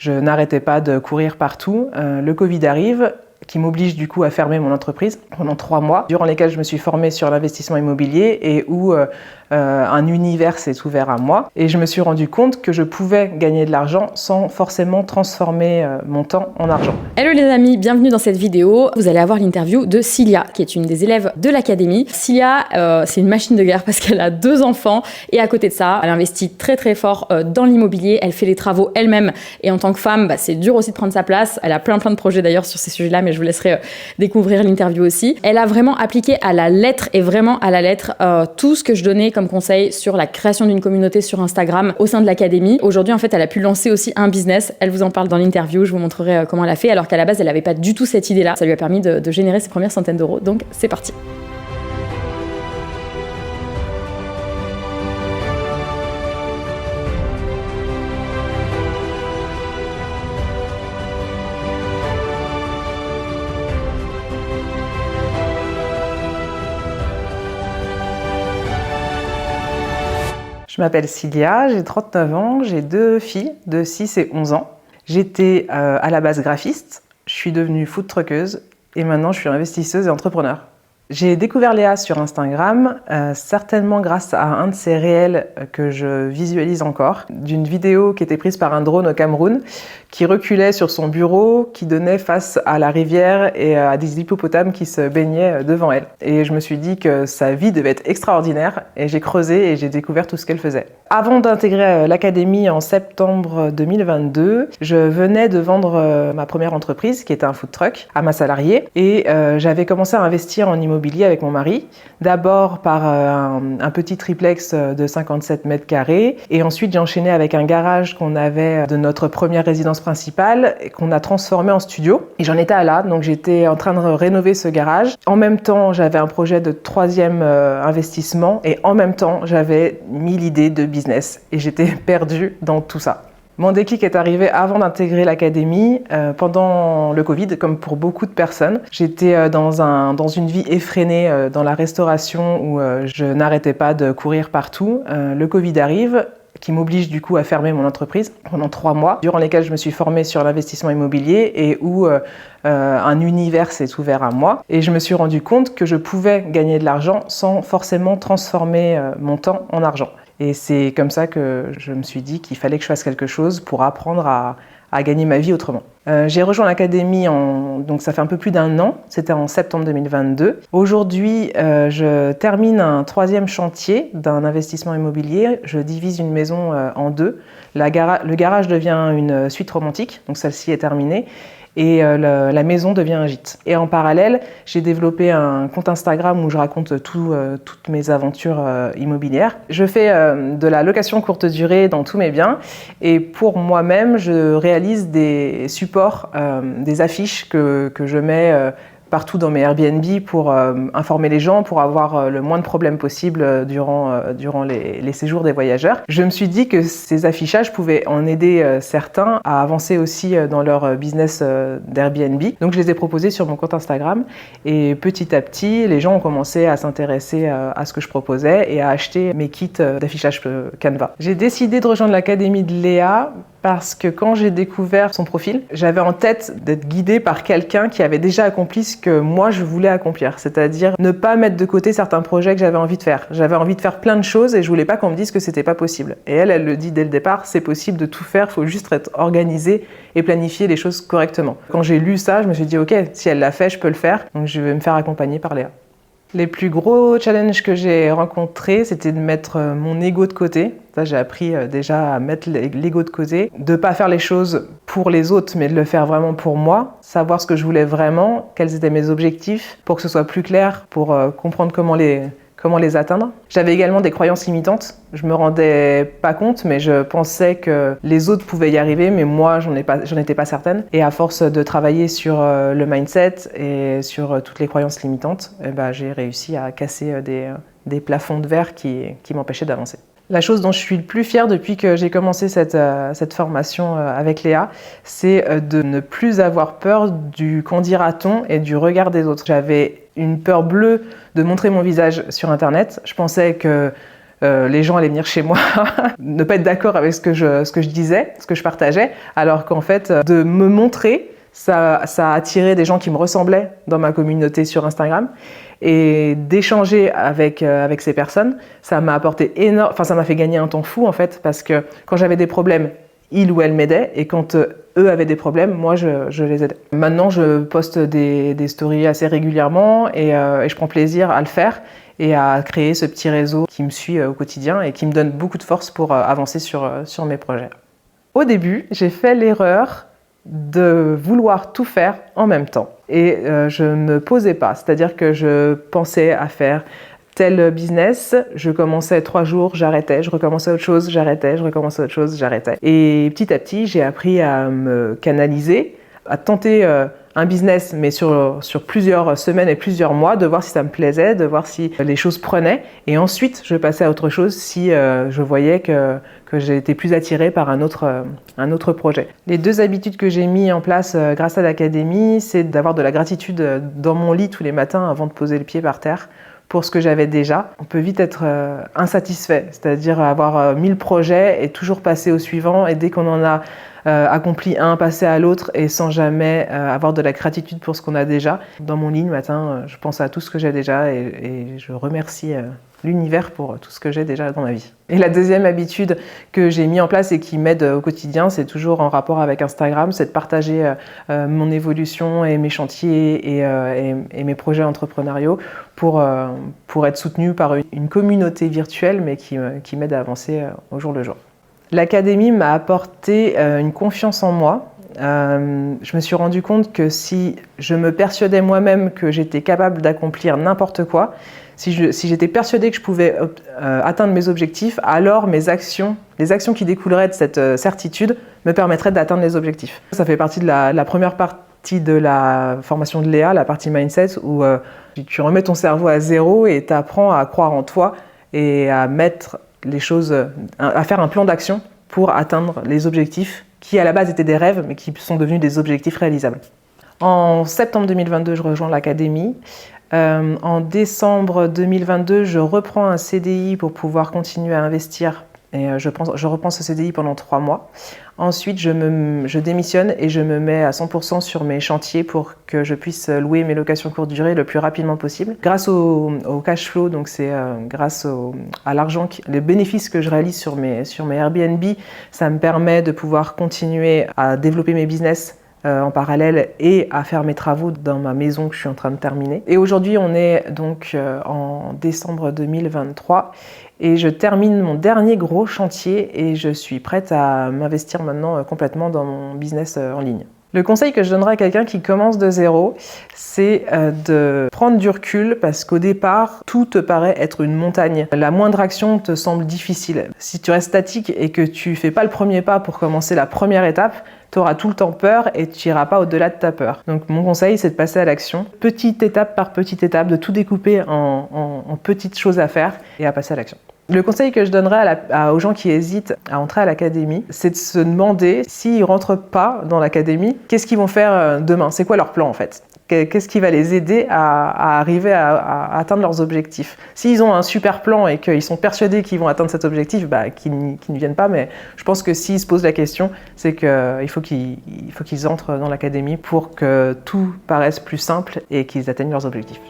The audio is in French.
Je n'arrêtais pas de courir partout. Le Covid arrive, qui m'oblige du coup à fermer mon entreprise pendant 3 mois, durant lesquels je me suis formée sur l'investissement immobilier et où un univers s'est ouvert à moi. Et je me suis rendu compte que je pouvais gagner de l'argent sans forcément transformer mon temps en argent. Hello les amis, bienvenue dans cette vidéo. Vous allez avoir l'interview de Cilia, qui est une des élèves de l'académie. Cilia, c'est une machine de guerre parce qu'elle a 2 enfants et à côté de ça, elle investit très fort dans l'immobilier. Elle fait les travaux elle-même et en tant que femme, c'est dur aussi de prendre sa place. Elle a plein de projets d'ailleurs sur ces sujets-là, mais je vous laisserai découvrir l'interview aussi. Elle a vraiment appliqué à la lettre et vraiment à la lettre tout ce que je donnais comme conseil sur la création d'une communauté sur Instagram au sein de l'académie. Aujourd'hui, en fait, elle a pu lancer aussi un business. Elle vous en parle dans l'interview. Je vous montrerai comment elle a fait, alors qu'à la base, elle n'avait pas du tout cette idée-là. Ça lui a permis de générer ses premières centaines d'euros. Donc, c'est parti. Je m'appelle Cilia, j'ai 39 ans, j'ai 2 filles de 6 et 11 ans. J'étais à la base graphiste, je suis devenue food truckeuse et maintenant je suis investisseuse et entrepreneur. J'ai découvert Léa sur Instagram, certainement grâce à un de ses réels que je visualise encore, d'une vidéo qui était prise par un drone au Cameroun, qui reculait sur son bureau, qui donnait face à la rivière et à des hippopotames qui se baignaient devant elle. Et je me suis dit que sa vie devait être extraordinaire et j'ai creusé et j'ai découvert tout ce qu'elle faisait. Avant d'intégrer l'académie en septembre 2022, je venais de vendre ma première entreprise, qui était un food truck, à ma salariée et j'avais commencé à investir en immobilier avec mon mari, d'abord par un petit triplex de 57 mètres carrés et ensuite j'ai enchaîné avec un garage qu'on avait de notre première résidence principale et qu'on a transformé en studio. Et j'en étais à là, donc j'étais en train de rénover ce garage. En même temps, j'avais un projet de 3e investissement et en même temps, j'avais 1000 idées de business et j'étais perdue dans tout ça. Mon déclic est arrivé avant d'intégrer l'académie, pendant le Covid, comme pour beaucoup de personnes. J'étais dans une vie effrénée dans la restauration où je n'arrêtais pas de courir partout. Le Covid arrive, qui m'oblige du coup à fermer mon entreprise pendant 3 mois, durant lesquels je me suis formée sur l'investissement immobilier et où un univers s'est ouvert à moi. Et je me suis rendu compte que je pouvais gagner de l'argent sans forcément transformer mon temps en argent. Et c'est comme ça que je me suis dit qu'il fallait que je fasse quelque chose pour apprendre à gagner ma vie autrement. J'ai rejoint l'académie, donc ça fait un peu plus d'1 an, c'était en septembre 2022. Aujourd'hui, je termine un 3e chantier d'un investissement immobilier. Je divise une maison en 2. Le garage devient une suite romantique, donc celle-ci est terminée. Et la maison devient un gîte. Et en parallèle, j'ai développé un compte Instagram où je raconte toutes mes aventures immobilières. Je fais de la location courte durée dans tous mes biens et pour moi-même, je réalise des supports, des affiches que je mets partout dans mes Airbnb pour informer les gens, pour avoir le moins de problèmes possible durant les séjours des voyageurs. Je me suis dit que ces affichages pouvaient en aider certains à avancer aussi dans leur business d'Airbnb. Donc je les ai proposés sur mon compte Instagram et petit à petit, les gens ont commencé à s'intéresser à ce que je proposais et à acheter mes kits d'affichage Canva. J'ai décidé de rejoindre l'académie de Léa parce que quand j'ai découvert son profil, j'avais en tête d'être guidée par quelqu'un qui avait déjà accompli ce que moi je voulais accomplir, c'est-à-dire ne pas mettre de côté certains projets que j'avais envie de faire. J'avais envie de faire plein de choses et je voulais pas qu'on me dise que c'était pas possible. Et elle le dit dès le départ, c'est possible de tout faire, il faut juste être organisé et planifier les choses correctement. Quand j'ai lu ça, je me suis dit ok, si elle l'a fait, je peux le faire, donc je vais me faire accompagner par Léa. Les plus gros challenges que j'ai rencontrés, c'était de mettre mon ego de côté. Ça, j'ai appris déjà à mettre l'ego de côté, de ne pas faire les choses pour les autres, mais de le faire vraiment pour moi, savoir ce que je voulais vraiment, quels étaient mes objectifs, pour que ce soit plus clair, pour comprendre comment les atteindre. J'avais également des croyances limitantes. Je me rendais pas compte, mais je pensais que les autres pouvaient y arriver, mais moi, j'en étais pas certaine. Et à force de travailler sur le mindset et sur toutes les croyances limitantes, j'ai réussi à casser des plafonds de verre qui m'empêchaient d'avancer. La chose dont je suis le plus fière depuis que j'ai commencé cette formation avec Léa, c'est de ne plus avoir peur du qu'en dira-t-on et du regard des autres. J'avais une peur bleue de montrer mon visage sur Internet. Je pensais que les gens allaient venir chez moi, ne pas être d'accord avec ce que je disais, ce que je partageais, alors qu'en fait, de me montrer, ça a attiré des gens qui me ressemblaient dans ma communauté sur Instagram. Et d'échanger avec ces personnes, ça m'a apporté ça m'a fait gagner un temps fou en fait, parce que quand j'avais des problèmes, ils ou elles m'aidaient, et quand eux avaient des problèmes, moi je les aidais. Maintenant, je poste des stories assez régulièrement et je prends plaisir à le faire et à créer ce petit réseau qui me suit au quotidien et qui me donne beaucoup de force pour avancer sur mes projets. Au début, j'ai fait l'erreur de vouloir tout faire en même temps. Et je ne me posais pas, c'est-à-dire que je pensais à faire tel business, je commençais 3 jours, j'arrêtais, je recommençais autre chose, j'arrêtais, je recommençais autre chose, j'arrêtais. Et petit à petit, j'ai appris à me canaliser, à tenter un business, mais sur plusieurs semaines et plusieurs mois, de voir si ça me plaisait, de voir si les choses prenaient. Et ensuite, je passais à autre chose si je voyais que j'étais plus attirée par un autre projet. Les 2 habitudes que j'ai mis en place grâce à l'académie, c'est d'avoir de la gratitude dans mon lit tous les matins avant de poser le pied par terre pour ce que j'avais déjà. On peut vite être insatisfait, c'est-à-dire avoir 1000 projets et toujours passer au suivant, et dès qu'on en a accompli un, passer à l'autre et sans jamais avoir de la gratitude pour ce qu'on a déjà. Dans mon lit le matin, je pense à tout ce que j'ai déjà et je remercie l'univers pour tout ce que j'ai déjà dans ma vie. Et la deuxième habitude que j'ai mis en place et qui m'aide au quotidien, c'est toujours en rapport avec Instagram, c'est de partager mon évolution et mes chantiers et mes projets entrepreneuriaux pour être soutenu par une communauté virtuelle, mais qui m'aide à avancer au jour le jour. L'académie m'a apporté une confiance en moi. Je me suis rendu compte que si je me persuadais moi-même que j'étais capable d'accomplir n'importe quoi, si j'étais persuadée que je pouvais atteindre mes objectifs, alors les actions qui découleraient de cette certitude me permettraient d'atteindre les objectifs. Ça fait partie de la première partie de la formation de Léa, la partie mindset, où tu remets ton cerveau à zéro et tu apprends à croire en toi et à mettre les choses, à faire un plan d'action pour atteindre les objectifs qui à la base étaient des rêves mais qui sont devenus des objectifs réalisables. En septembre 2022, je rejoins l'académie. En décembre 2022, je reprends un CDI pour pouvoir continuer à investir et je reprends ce CDI pendant 3 mois. Ensuite, je démissionne et je me mets à 100% sur mes chantiers pour que je puisse louer mes locations courte durée le plus rapidement possible. Grâce au cash flow, donc c'est grâce à l'argent, les bénéfices que je réalise sur mes Airbnb, ça me permet de pouvoir continuer à développer mes business en parallèle et à faire mes travaux dans ma maison que je suis en train de terminer. Et aujourd'hui, on est donc en décembre 2023 et je termine mon dernier gros chantier et je suis prête à m'investir maintenant complètement dans mon business en ligne. Le conseil que je donnerais à quelqu'un qui commence de zéro, c'est de prendre du recul parce qu'au départ, tout te paraît être une montagne. La moindre action te semble difficile. Si tu restes statique et que tu fais pas le premier pas pour commencer la première étape, tu auras tout le temps peur et tu n'iras pas au-delà de ta peur. Donc mon conseil, c'est de passer à l'action, petite étape par petite étape, de tout découper en petites choses à faire et à passer à l'action. Le conseil que je donnerais aux gens qui hésitent à entrer à l'académie, c'est de se demander s'ils ne rentrent pas dans l'académie, qu'est-ce qu'ils vont faire demain? C'est quoi leur plan en fait? Qu'est-ce qui va les aider à arriver à atteindre leurs objectifs? S'ils ont un super plan et qu'ils sont persuadés qu'ils vont atteindre cet objectif, qu'ils ne viennent pas. Mais je pense que s'ils se posent la question, c'est qu'il faut qu'ils entrent dans l'académie pour que tout paraisse plus simple et qu'ils atteignent leurs objectifs.